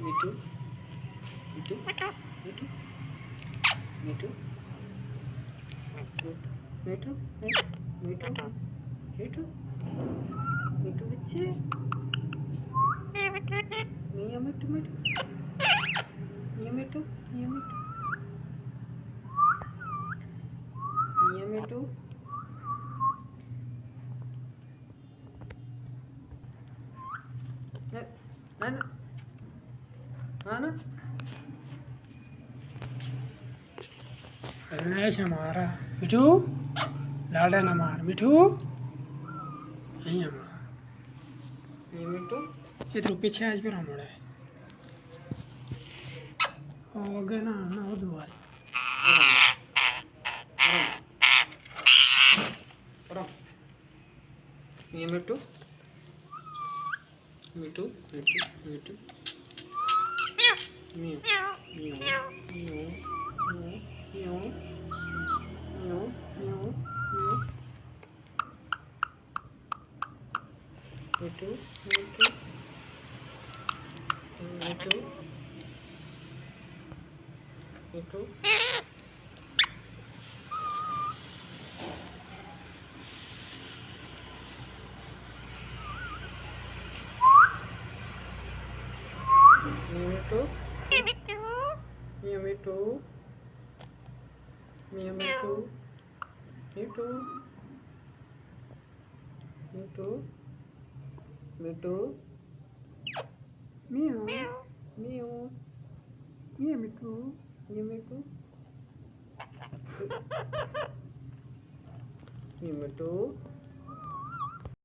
Me too. Me too. Me too. Me too. Me too. Me too. Me too. Me too. Me too. Vichi. Me me too. Me too. Me too. Me too. Me too. Nana. Nana. Avinash हमारा मिठू लाडा न मार मिठू અહીંયા Me too. એ તો પીછે આજ કરો મળે વગર ના ના વધુ હોય Me too. Me too. Me too. Me too. Meow. Meow. Meow. Meow. Meow. Meow. Meow. Meow. Me too. Me too. Me too. Me too. Me too. Me too. Me too. Me too. Me too. Me too. meow Meow. meow मिठू Me too. Me too.